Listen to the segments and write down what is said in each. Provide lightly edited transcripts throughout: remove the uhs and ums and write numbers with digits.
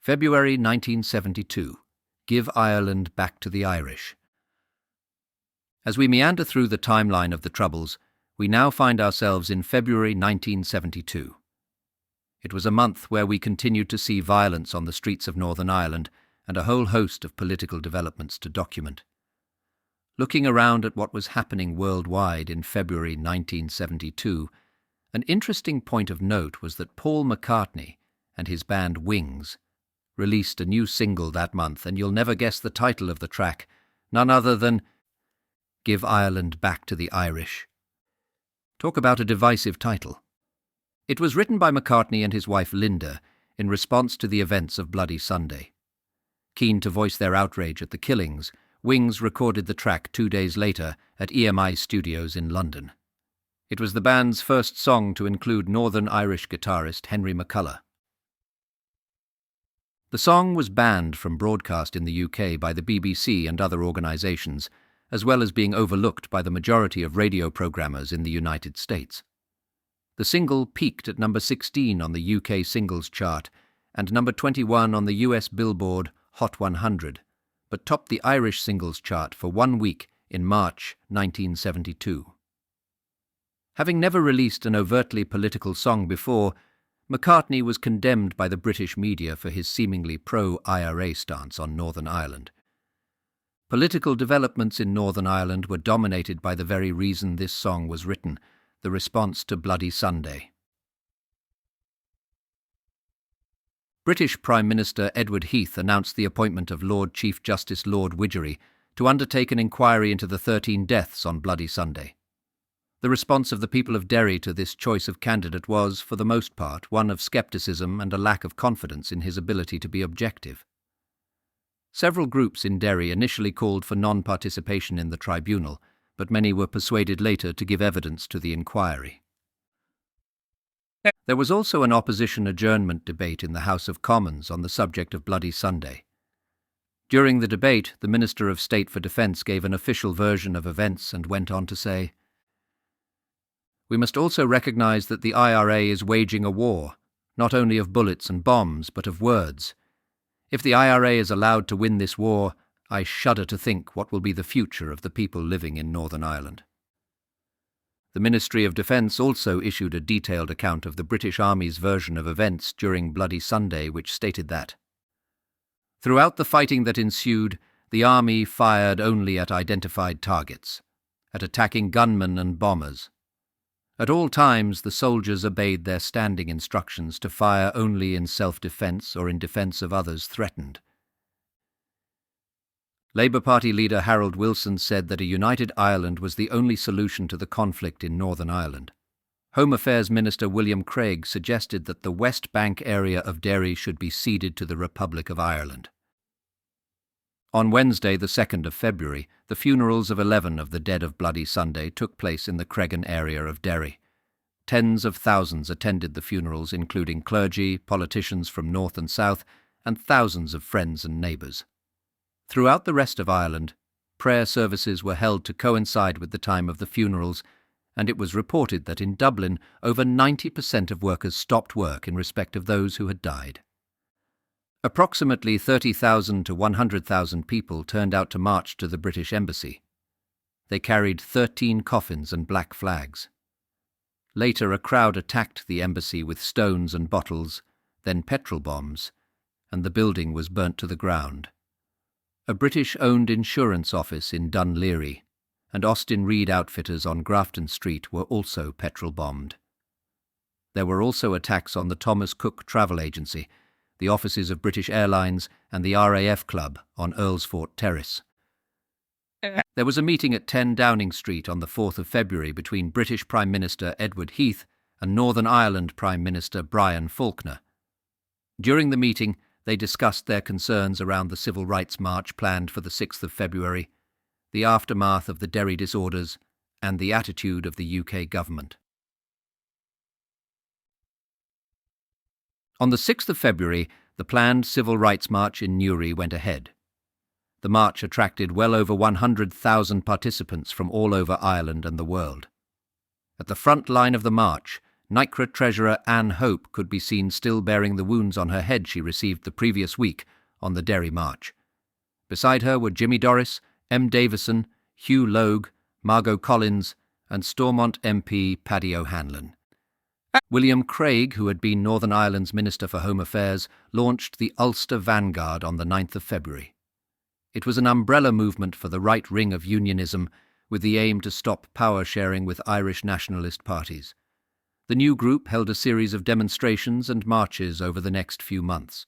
February 1972. Give Ireland back to the Irish. As we meander through the timeline of the Troubles, we now find ourselves in February 1972. It was a month where we continued to see violence on the streets of Northern Ireland and a whole host of political developments to document. Looking around at what was happening worldwide in February 1972, an interesting point of note was that Paul McCartney and his band Wings released a new single that month, and you'll never guess the title of the track, none other than Give Ireland Back to the Irish. Talk about a divisive title. It was written by McCartney and his wife Linda in response to the events of Bloody Sunday. Keen to voice their outrage at the killings, Wings recorded the track 2 days later at EMI Studios in London. It was the band's first song to include Northern Irish guitarist Henry McCullough. The song was banned from broadcast in the UK by the BBC and other organisations, as well as being overlooked by the majority of radio programmers in the United States. The single peaked at number 16 on the UK singles chart and number 21 on the US Billboard Hot 100, but topped the Irish singles chart for 1 week in March 1972. Having never released an overtly political song before, McCartney was condemned by the British media for his seemingly pro-IRA stance on Northern Ireland. Political developments in Northern Ireland were dominated by the very reason this song was written, the response to Bloody Sunday. British Prime Minister Edward Heath announced the appointment of Lord Chief Justice Lord Widgery to undertake an inquiry into the 13 deaths on Bloody Sunday. The response of the people of Derry to this choice of candidate was, for the most part, one of scepticism and a lack of confidence in his ability to be objective. Several groups in Derry initially called for non-participation in the tribunal, but many were persuaded later to give evidence to the inquiry. There was also an opposition adjournment debate in the House of Commons on the subject of Bloody Sunday. During the debate, the Minister of State for Defence gave an official version of events and went on to say, "We must also recognise that the IRA is waging a war, not only of bullets and bombs, but of words. If the IRA is allowed to win this war, I shudder to think what will be the future of the people living in Northern Ireland." The Ministry of Defence also issued a detailed account of the British Army's version of events during Bloody Sunday, which stated that, "Throughout the fighting that ensued, the Army fired only at identified targets, at attacking gunmen and bombers. At all times, the soldiers obeyed their standing instructions to fire only in self-defence or in defence of others threatened." Labour Party leader Harold Wilson said that a united Ireland was the only solution to the conflict in Northern Ireland. Home Affairs Minister William Craig suggested that the West Bank area of Derry should be ceded to the Republic of Ireland. On Wednesday, the 2nd of February, the funerals of 11 of the dead of Bloody Sunday took place in the Cregan area of Derry. Tens of thousands attended the funerals, including clergy, politicians from north and south, and thousands of friends and neighbours. Throughout the rest of Ireland, prayer services were held to coincide with the time of the funerals, and it was reported that in Dublin over 90% of workers stopped work in respect of those who had died. Approximately 30,000 to 100,000 people turned out to march to the British Embassy. They carried 13 coffins and black flags. Later, a crowd attacked the embassy with stones and bottles, then petrol bombs, and the building was burnt to the ground. A British-owned insurance office in Dun Laoghaire and Austin Reed Outfitters on Grafton Street were also petrol-bombed. There were also attacks on the Thomas Cook Travel Agency, the offices of British Airlines and the RAF Club on Earlsfort Terrace. There was a meeting at 10 Downing Street on the 4th of February between British Prime Minister Edward Heath and Northern Ireland Prime Minister Brian Faulkner. During the meeting, they discussed their concerns around the Civil Rights March planned for the 6th of February, the aftermath of the Derry disorders, and the attitude of the UK government. On the 6th of February, the planned Civil Rights March in Newry went ahead. The march attracted well over 100,000 participants from all over Ireland and the world. At the front line of the march, NYCRA treasurer Anne Hope could be seen still bearing the wounds on her head she received the previous week on the Derry March. Beside her were Jimmy Dorris, M. Davison, Hugh Logue, Margot Collins, and Stormont MP Paddy O'Hanlon. William Craig, who had been Northern Ireland's Minister for Home Affairs, launched the Ulster Vanguard on the 9th of February. It was an umbrella movement for the right wing of unionism, with the aim to stop power sharing with Irish nationalist parties. The new group held a series of demonstrations and marches over the next few months.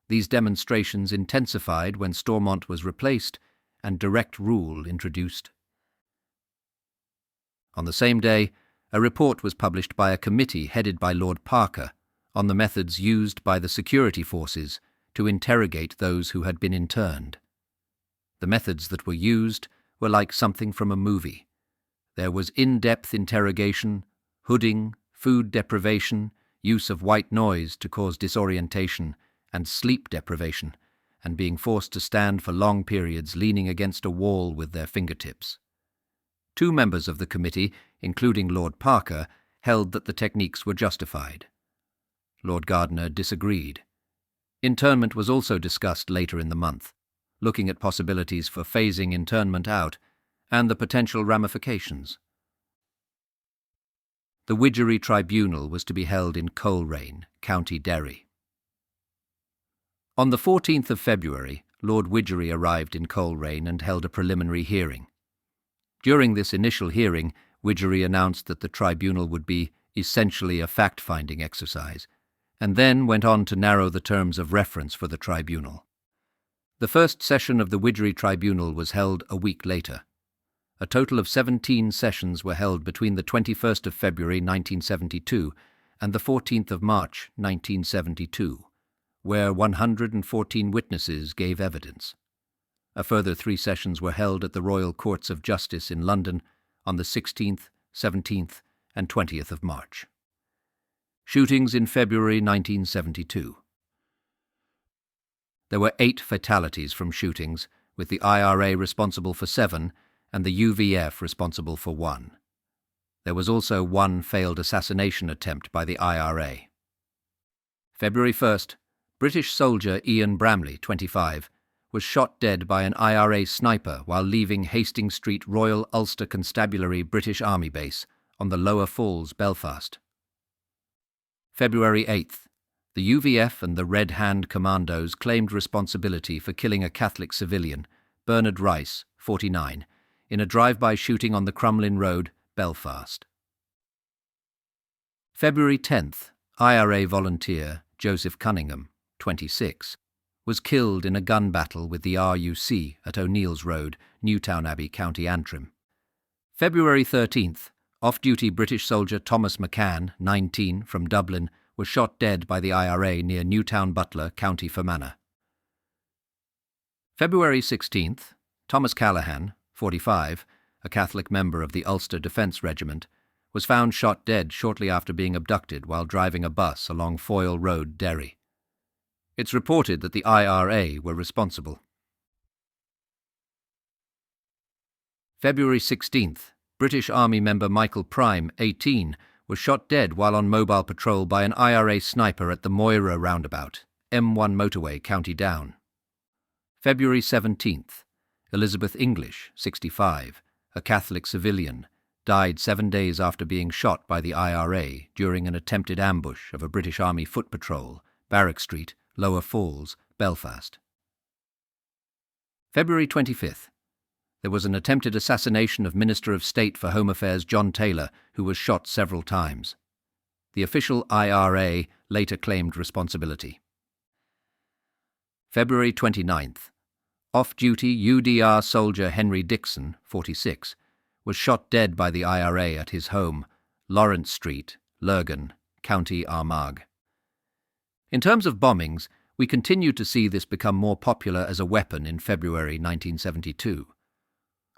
These demonstrations intensified when Stormont was replaced and direct rule introduced. On the same day, a report was published by a committee headed by Lord Parker on the methods used by the security forces to interrogate those who had been interned. The methods that were used were like something from a movie. There was in-depth interrogation, hooding, food deprivation, use of white noise to cause disorientation, and sleep deprivation, and being forced to stand for long periods leaning against a wall with their fingertips. 2 members of the committee, including Lord Parker, held that the techniques were justified. Lord Gardiner disagreed. Internment was also discussed later in the month, looking at possibilities for phasing internment out and the potential ramifications. The Widgery Tribunal was to be held in Coleraine, County Derry. On the 14th of February, Lord Widgery arrived in Coleraine and held a preliminary hearing. During this initial hearing, Widgery announced that the tribunal would be essentially a fact-finding exercise, and then went on to narrow the terms of reference for the tribunal. The first session of the Widgery Tribunal was held a week later. A total of 17 sessions were held between the 21st of February 1972 and the 14th of March 1972, where 114 witnesses gave evidence. A further 3 sessions were held at the Royal Courts of Justice in London on the 16th, 17th and 20th of March. Shootings in February 1972. There were 8 fatalities from shootings, with the IRA responsible for 7 and the UVF responsible for 1. There was also 1 failed assassination attempt by the IRA. February 1st, British soldier Ian Bramley, 25, was shot dead by an IRA sniper while leaving Hastings Street Royal Ulster Constabulary British Army Base on the Lower Falls, Belfast. February 8th, the UVF and the Red Hand Commandos claimed responsibility for killing a Catholic civilian, Bernard Rice, 49, in a drive-by shooting on the Crumlin Road, Belfast. February 10th, IRA volunteer Joseph Cunningham, 26, was killed in a gun battle with the RUC at O'Neill's Road, Newtownabbey, County Antrim. February 13th, off-duty British soldier Thomas McCann, 19, from Dublin, was shot dead by the IRA near Newtown Butler, County Fermanagh. February 16th, Thomas Callahan, 45, a Catholic member of the Ulster Defence Regiment, was found shot dead shortly after being abducted while driving a bus along Foyle Road, Derry. It's reported that the IRA were responsible. February 16th, British Army member Michael Prime, 18, was shot dead while on mobile patrol by an IRA sniper at the Moira roundabout, M1 motorway, County Down. February 17th, Elizabeth English, 65, a Catholic civilian, died 7 days after being shot by the IRA during an attempted ambush of a British Army foot patrol, Barrack Street, Lower Falls, Belfast. February 25th. There was an attempted assassination of Minister of State for Home Affairs John Taylor, who was shot several times. The official IRA later claimed responsibility. February 29th. Off-duty UDR soldier Henry Dixon, 46, was shot dead by the IRA at his home, Lawrence Street, Lurgan, County Armagh. In terms of bombings, we continued to see this become more popular as a weapon in February 1972.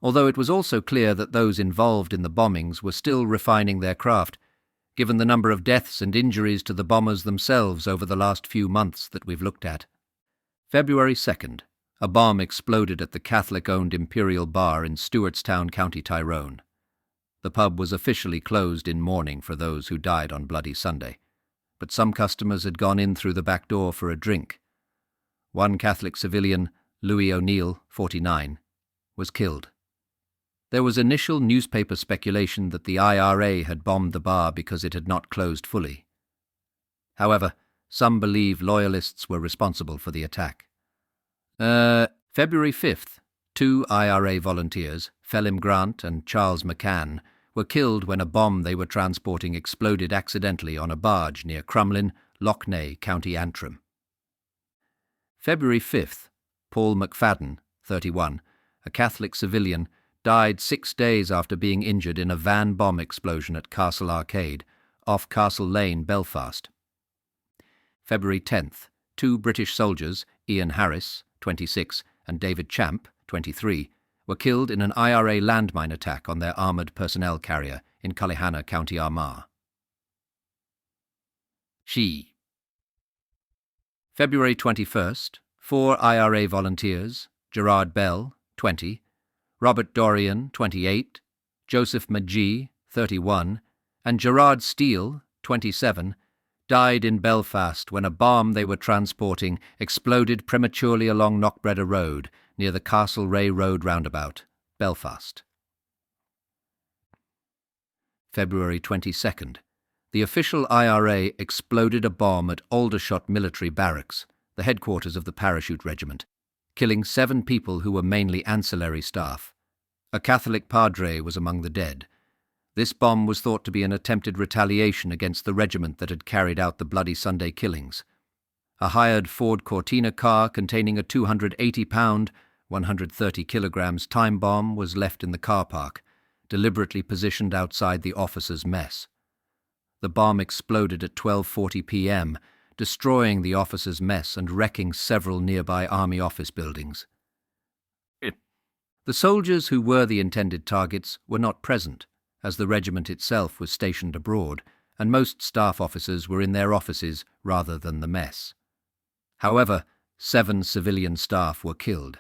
Although it was also clear that those involved in the bombings were still refining their craft, given the number of deaths and injuries to the bombers themselves over the last few months that we've looked at. February 2nd, a bomb exploded at the Catholic-owned Imperial Bar in Stewartstown, County Tyrone. The pub was officially closed in mourning for those who died on Bloody Sunday, but some customers had gone in through the back door for a drink. One Catholic civilian, Louis O'Neill, 49, was killed. There was initial newspaper speculation that the IRA had bombed the bar because it had not closed fully. However, some believe loyalists were responsible for the attack. February 5th, 2 IRA volunteers, Phelim Grant and Charles McCann, were killed when a bomb they were transporting exploded accidentally on a barge near Crumlin, Loughney, County Antrim. February 5th, Paul McFadden, 31, a Catholic civilian, died 6 days after being injured in a van bomb explosion at Castle Arcade, off Castle Lane, Belfast. February 10th, 2 British soldiers, Ian Harris, 26, and David Champ, 23, were killed in an IRA landmine attack on their armoured personnel carrier in Cullyhanna, County Armagh. February 21st, 4 IRA volunteers, Gerard Bell, 20, Robert Dorian, 28, Joseph Magee, 31, and Gerard Steele, 27, died in Belfast when a bomb they were transporting exploded prematurely along Knockbreda Road near the Castlereagh Road roundabout, Belfast. February 22nd. The official IRA exploded a bomb at Aldershot Military Barracks, the headquarters of the Parachute Regiment, killing 7 people who were mainly ancillary staff. A Catholic padre was among the dead. This bomb was thought to be an attempted retaliation against the regiment that had carried out the Bloody Sunday killings. A hired Ford Cortina car containing a 280-pound, 130 kilograms time bomb was left in the car park, deliberately positioned outside the officers' mess. The bomb exploded at 12:40 p.m., destroying the officers' mess and wrecking several nearby army office buildings. The soldiers who were the intended targets were not present, as the regiment itself was stationed abroad, and most staff officers were in their offices rather than the mess. However, 7 civilian staff were killed.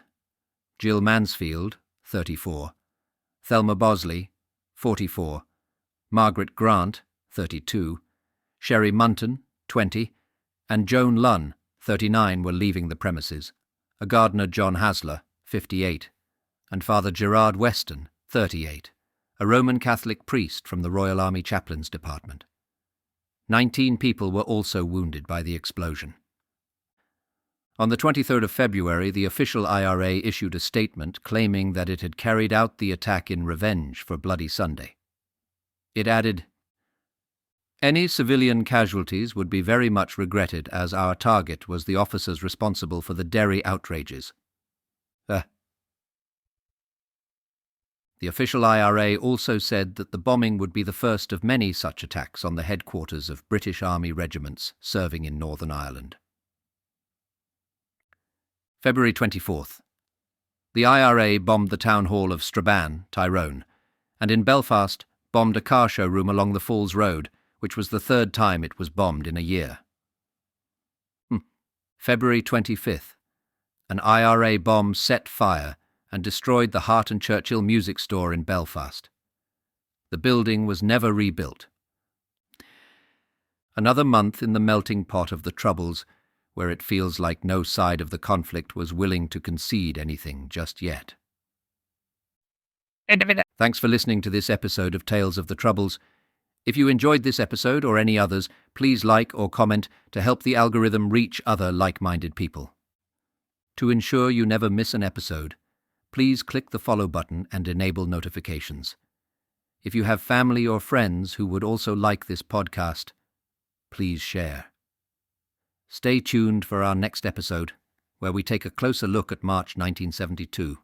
Jill Mansfield, 34, Thelma Bosley, 44, Margaret Grant, 32, Sherry Munton, 20, and Joan Lunn, 39, were leaving the premises, a gardener John Hasler, 58, and Father Gerard Weston, 38, a Roman Catholic priest from the Royal Army Chaplains Department. 19 people were also wounded by the explosion. On the 23rd of February, the official IRA issued a statement claiming that it had carried out the attack in revenge for Bloody Sunday. It added, "Any civilian casualties would be very much regretted, as our target was the officers responsible for the Derry outrages." The official IRA also said that the bombing would be the first of many such attacks on the headquarters of British Army regiments serving in Northern Ireland. February 24th. The IRA bombed the town hall of Strabane, Tyrone, and in Belfast bombed a car showroom along the Falls Road, which was the 3rd time it was bombed in a year. February 25th. An IRA bomb set fire and destroyed the Hart and Churchill music store in Belfast. The building was never rebuilt. Another month in the melting pot of the Troubles, where it feels like no side of the conflict was willing to concede anything just yet. Thanks for listening to this episode of Tales of the Troubles. If you enjoyed this episode or any others, please like or comment to help the algorithm reach other like-minded people. To ensure you never miss an episode, please click the follow button and enable notifications. If you have family or friends who would also like this podcast, please share. Stay tuned for our next episode, where we take a closer look at March 1972.